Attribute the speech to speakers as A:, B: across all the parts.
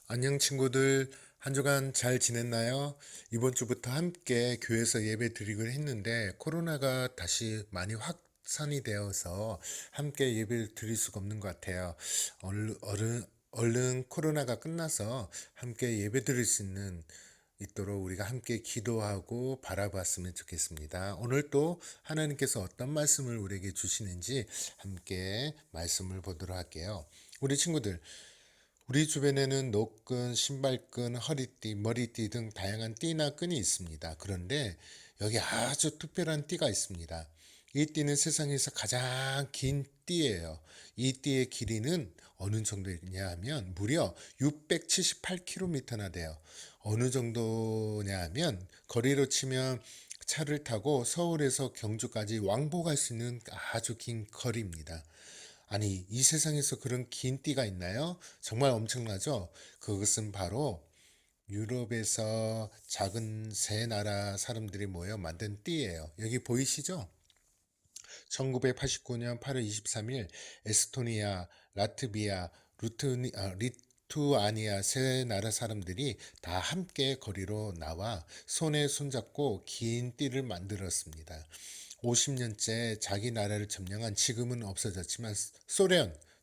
A: 안녕 친구들, 한 주간 잘 지냈나요? 이번 주부터 함께 교회에서 예배 드리기로 했는데 코로나가 다시 많이 확산이 되어서 함께 예배를 드릴 수가 없는 것 같아요. 얼른 코로나가 끝나서 함께 예배 드릴 수 있도록 우리가 함께 기도하고 바라봤으면 좋겠습니다. 오늘 또 하나님께서 어떤 말씀을 우리에게 주시는지 함께 말씀을 보도록 할게요. 우리 친구들, 우리 주변에는 노끈, 신발끈, 허리띠, 머리띠 등 다양한 띠나 끈이 있습니다. 그런데 여기 아주 특별한 띠가 있습니다. 이 띠는 세상에서 가장 긴 띠예요. 이 띠의 길이는 어느 정도냐 하면 무려 678km나 돼요. 어느 정도냐 하면 거리로 치면 차를 타고 서울에서 경주까지 왕복할 수 있는 아주 긴 거리입니다. 아니, 이 세상에서 그런 긴 띠가 있나요? 정말 엄청나죠? 그것은 바로 유럽에서 작은 세 나라 사람들이 모여 만든 띠예요. 여기 보이시죠? 1989년 8월 23일 에스토니아, 라트비아, 리투아니아 세 나라 사람들이 다 함께 거리로 나와 손에 손잡고 긴 띠를 만들었습니다. 50년째 자기 나라를 점령한 지금은 없어졌지만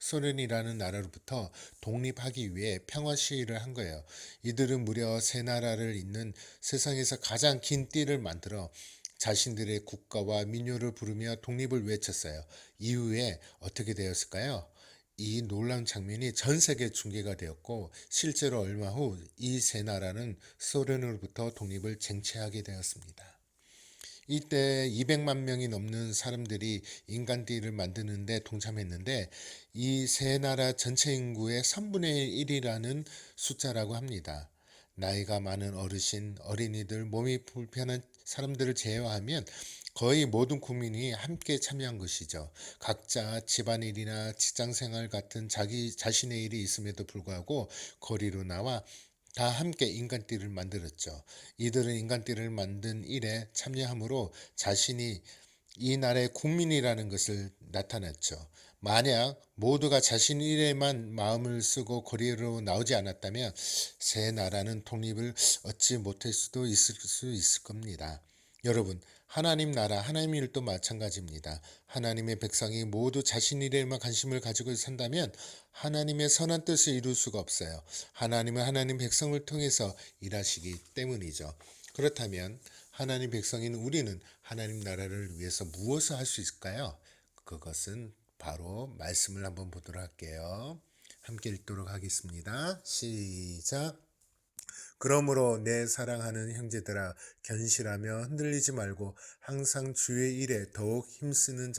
A: 소련이라는 나라로부터 독립하기 위해 평화 시위를 한 거예요. 이들은 무려 세 나라를 잇는 세상에서 가장 긴 띠를 만들어 자신들의 국가와 민요를 부르며 독립을 외쳤어요. 이후에 어떻게 되었을까요? 이 놀라운 장면이 전 세계 중계가 되었고 실제로 얼마 후 이 세 나라는 소련으로부터 독립을 쟁취하게 되었습니다. 이때 200만 명이 넘는 사람들이 인간띠를 만드는데 동참했는데 이 세 나라 전체 인구의 3분의 1이라는 숫자라고 합니다. 나이가 많은 어르신, 어린이들, 몸이 불편한 사람들을 제외하면 거의 모든 국민이 함께 참여한 것이죠. 각자 집안일이나 직장생활 같은 자기 자신의 일이 있음에도 불구하고 거리로 나와 다 함께 인간띠를 만들었죠. 이들은 인간띠를 만든 일에 참여함으로 자신이 이 나라의 국민이라는 것을 나타냈죠. 만약 모두가 자신 일에만 마음을 쓰고 거리로 나오지 않았다면 새 나라는 독립을 얻지 못할 수도 있을 수 있을 겁니다. 여러분, 하나님 나라, 하나님 일도 마찬가지입니다. 하나님의 백성이 모두 자신 일에만 관심을 가지고 산다면 하나님의 선한 뜻을 이룰 수가 없어요. 하나님은 하나님 백성을 통해서 일하시기 때문이죠. 그렇다면 하나님 백성인 우리는 하나님 나라를 위해서 무엇을 할 수 있을까요? 그것은 바로 말씀을 한번 보도록 할게요. 함께 읽도록 하겠습니다. 시작. 그러므로 내 사랑하는 형제들아 견실하며 흔들리지 말고 항상 주의 일에 더욱 힘쓰는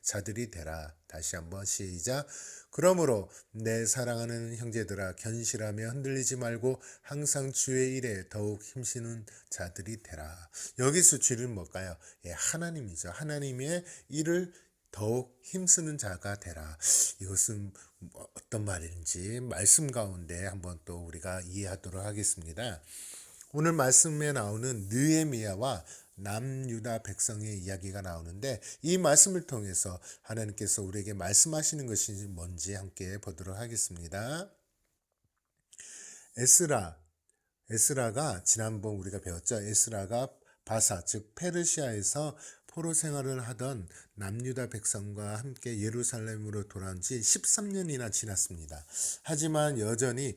A: 자들이 되라. 다시 한번 시작. 그러므로 내 사랑하는 형제들아 견실하며 흔들리지 말고 항상 주의 일에 더욱 힘쓰는 자들이 되라. 여기서 주는 뭘까요? 예, 하나님이죠. 하나님의 일을 더욱 힘쓰는 자가 되라. 이것은 어떤 말인지 말씀 가운데 한번 또 우리가 이해하도록 하겠습니다. 오늘 말씀에 나오는 느헤미야와 남유다 백성의 이야기가 나오는데 이 말씀을 통해서 하나님께서 우리에게 말씀하시는 것이 뭔지 함께 보도록 하겠습니다. 에스라 에스라가 지난번 우리가 배웠죠. 에스라가 바사 즉 페르시아에서 포로 생활을 하던 남유다 백성과 함께 예루살렘으로 돌아온 지 13년이나 지났습니다. 하지만 여전히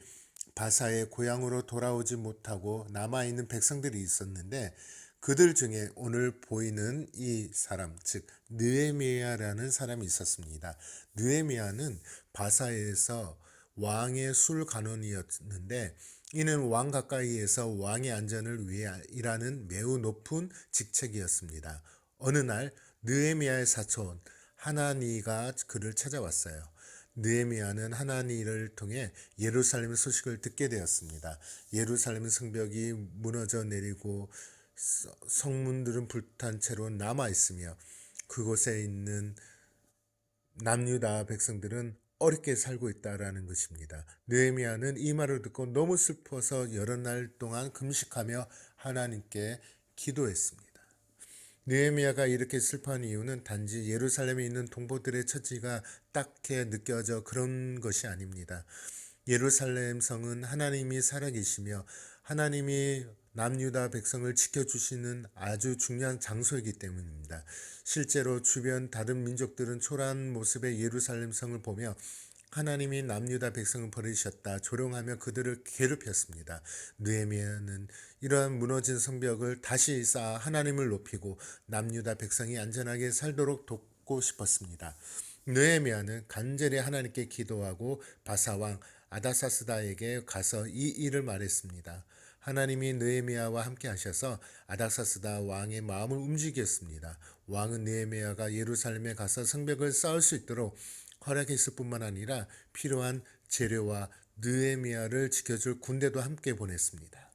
A: 바사의 고향으로 돌아오지 못하고 남아있는 백성들이 있었는데 그들 중에 오늘 보이는 이 사람 즉 느헤미야라는 사람이 있었습니다. 느헤미야는 바사에서 왕의 술 간원이었는데 이는 왕 가까이에서 왕의 안전을 위해 일하는 매우 높은 직책이었습니다. 어느 날 느헤미야의 사촌 하나니가 그를 찾아왔어요. 느헤미야는 하나니를 통해 예루살렘 소식을 듣게 되었습니다. 예루살렘 성벽이 무너져 내리고 성문들은 불탄 채로 남아 있으며 그곳에 있는 남유다 백성들은 어렵게 살고 있다라는 것입니다. 느헤미야는 이 말을 듣고 너무 슬퍼서 여러 날 동안 금식하며 하나님께 기도했습니다. 느헤미야가 이렇게 슬퍼한 이유는 단지 예루살렘에 있는 동포들의 처지가 딱해 느껴져 그런 것이 아닙니다. 예루살렘 성은 하나님이 살아계시며 하나님이 남유다 백성을 지켜주시는 아주 중요한 장소이기 때문입니다. 실제로 주변 다른 민족들은 초라한 모습의 예루살렘 성을 보며 하나님이 남유다 백성을 버리셨다 조롱하며 그들을 괴롭혔습니다. 느헤미야는 이러한 무너진 성벽을 다시 쌓아 하나님을 높이고 남유다 백성이 안전하게 살도록 돕고 싶었습니다. 느헤미야는 간절히 하나님께 기도하고 바사왕 아닥사스다에게 가서 이 일을 말했습니다. 하나님이 느헤미야와 함께 하셔서 아닥사스다 왕의 마음을 움직였습니다. 왕은 느헤미야가 예루살렘에 가서 성벽을 쌓을 수 있도록 허락했을 뿐만 아니라 필요한 재료와 느헤미야를 지켜줄 군대도 함께 보냈습니다.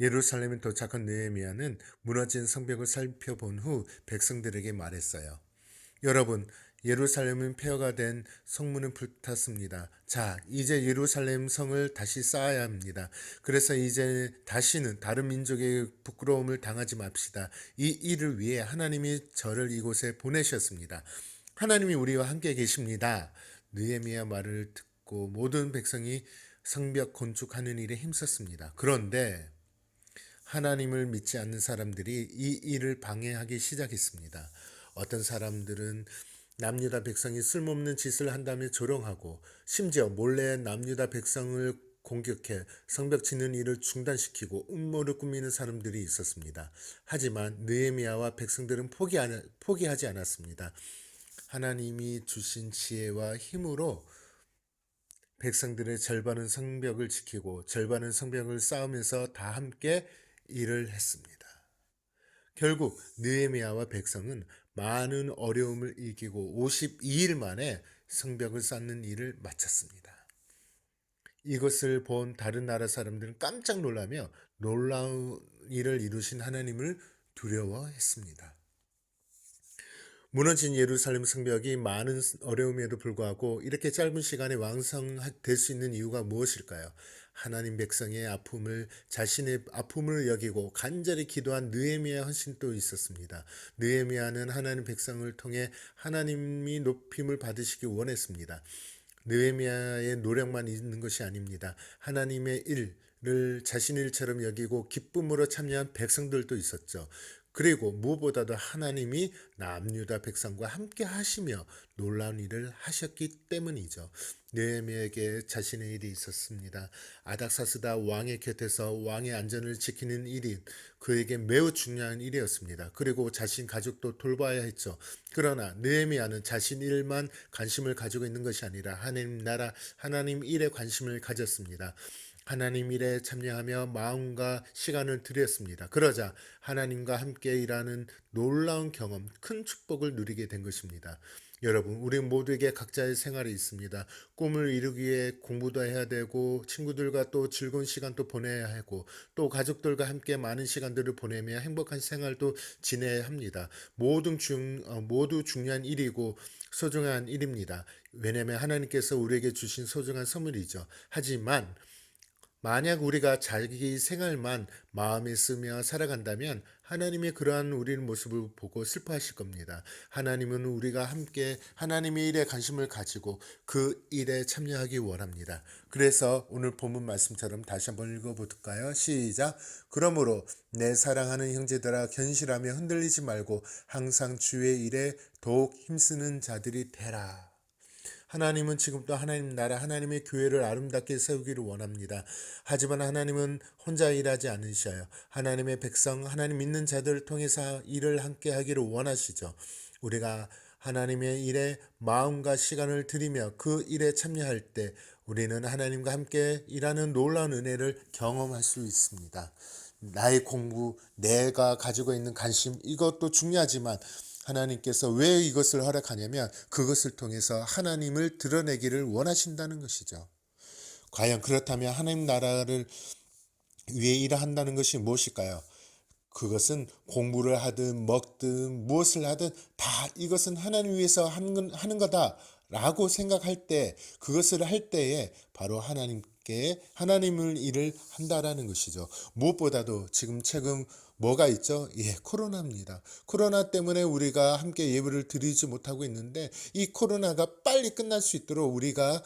A: 예루살렘에 도착한 느헤미야는 무너진 성벽을 살펴본 후 백성들에게 말했어요. 여러분, 예루살렘은 폐허가 된 성문은 불탔습니다. 자, 이제 예루살렘 성을 다시 쌓아야 합니다. 그래서 이제 다시는 다른 민족의 부끄러움을 당하지 맙시다. 이 일을 위해 하나님이 저를 이곳에 보내셨습니다. 하나님이 우리와 함께 계십니다. 느헤미야 말을 듣고 모든 백성이 성벽 건축하는 일에 힘썼습니다. 그런데 하나님을 믿지 않는 사람들이 이 일을 방해하기 시작했습니다. 어떤 사람들은 남유다 백성이 쓸모없는 짓을 한다며 조롱하고 심지어 몰래 남유다 백성을 공격해 성벽 짓는 일을 중단시키고 음모를 꾸미는 사람들이 있었습니다. 하지만 느헤미야와 백성들은 포기하지 않았습니다. 하나님이 주신 지혜와 힘으로 백성들의 절반은 성벽을 지키고 절반은 성벽을 쌓으면서 다 함께 일을 했습니다. 결국 느헤미야와 백성은 많은 어려움을 이기고 52일 만에 성벽을 쌓는 일을 마쳤습니다. 이것을 본 다른 나라 사람들은 깜짝 놀라며 놀라운 일을 이루신 하나님을 두려워했습니다. 무너진 예루살렘 성벽이 많은 어려움에도 불구하고 이렇게 짧은 시간에 완성될 수 있는 이유가 무엇일까요? 하나님 백성의 아픔을 자신의 아픔을 여기고 간절히 기도한 느헤미야 헌신도 있었습니다. 느헤미야는 하나님 백성을 통해 하나님이 높임을 받으시기 원했습니다. 느헤미야의 노력만 있는 것이 아닙니다. 하나님의 일을 자신의 일처럼 여기고 기쁨으로 참여한 백성들도 있었죠. 그리고 무엇보다도 하나님이 남유다 백성과 함께 하시며 놀라운 일을 하셨기 때문이죠. 느헤미야에게 자신의 일이 있었습니다. 아닥사스다 왕의 곁에서 왕의 안전을 지키는 일이 그에게 매우 중요한 일이었습니다. 그리고 자신 가족도 돌봐야 했죠. 그러나 느헤미야는 자신 일만 관심을 가지고 있는 것이 아니라 하나님 나라, 하나님 일에 관심을 가졌습니다. 하나님 일에 참여하며 마음과 시간을 들였습니다. 그러자 하나님과 함께 일하는 놀라운 경험, 큰 축복을 누리게 된 것입니다. 여러분, 우리 모두에게 각자의 생활이 있습니다. 꿈을 이루기 위해 공부도 해야 되고 친구들과 또 즐거운 시간도 보내야 하고 또 가족들과 함께 많은 시간들을 보내며 행복한 생활도 지내야 합니다. 모두 중요한 일이고 소중한 일입니다. 왜냐하면 하나님께서 우리에게 주신 소중한 선물이죠. 하지만 만약 우리가 자기 생활만 마음에 쓰며 살아간다면 하나님의 그러한 우리의 모습을 보고 슬퍼하실 겁니다. 하나님은 우리가 함께 하나님의 일에 관심을 가지고 그 일에 참여하기 원합니다. 그래서 오늘 본문 말씀처럼 다시 한번 읽어볼까요? 시작. 그러므로 내 사랑하는 형제들아 견실하며 흔들리지 말고 항상 주의 일에 더욱 힘쓰는 자들이 되라. 하나님은 지금도 하나님 나라 하나님의 교회를 아름답게 세우기를 원합니다. 하지만 하나님은 혼자 일하지 않으셔요. 하나님의 백성, 하나님 믿는 자들을 통해서 일을 함께 하기를 원하시죠. 우리가 하나님의 일에 마음과 시간을 들이며 그 일에 참여할 때 우리는 하나님과 함께 일하는 놀라운 은혜를 경험할 수 있습니다. 나의 공부, 내가 가지고 있는 관심 이것도 중요하지만 하나님께서 왜 이것을 허락하냐면 그것을 통해서 하나님을 드러내기를 원하신다는 것이죠. 과연 그렇다면 하나님 나라를 위해 일을 한다는 것이 무엇일까요? 그것은 공부를 하든 먹든 무엇을 하든 다 이것은 하나님 위해서 하는 거다라고 생각할 때 그것을 할 때에 바로 하나님을 일을 한다라는 것이죠. 무엇보다도 최근 뭐가 있죠? 코로나입니다. 코로나 때문에 우리가 함께 예배를 드리지 못하고 있는데 이 코로나가 빨리 끝날 수 있도록 우리가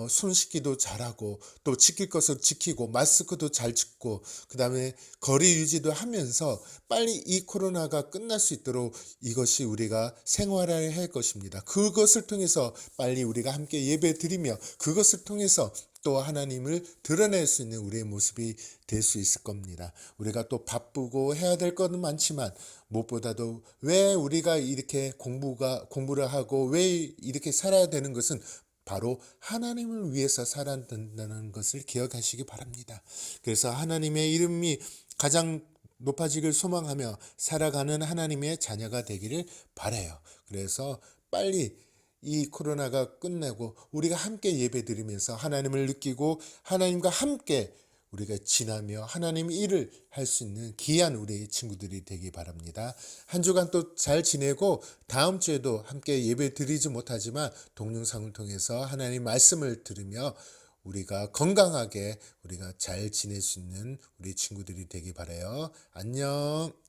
A: 손 씻기도 잘하고 또 지킬 것을 지키고 마스크도 잘 짓고 그다음에 거리 유지도 하면서 빨리 이 코로나가 끝날 수 있도록 이것이 우리가 생활해야 할 것입니다. 그것을 통해서 빨리 우리가 함께 예배드리며 그것을 통해서 또 하나님을 드러낼 수 있는 우리의 모습이 될 수 있을 겁니다. 우리가 또 바쁘고 해야 될 것은 많지만 무엇보다도 왜 우리가 이렇게 공부를 하고 왜 이렇게 살아야 되는 것은 바로 하나님을 위해서 살아야 된다는 것을 기억하시기 바랍니다. 그래서 하나님의 이름이 가장 높아지길 소망하며 살아가는 하나님의 자녀가 되기를 바라요. 그래서 빨리 이 코로나가 끝내고 우리가 함께 예배드리면서 하나님을 느끼고 하나님과 함께 우리가 지나며 하나님 일을 할 수 있는 귀한 우리 친구들이 되기 바랍니다. 한 주간 또 잘 지내고 다음 주에도 함께 예배 드리지 못하지만 동영상을 통해서 하나님 말씀을 들으며 우리가 건강하게 우리가 잘 지낼 수 있는 우리 친구들이 되기 바라요. 안녕.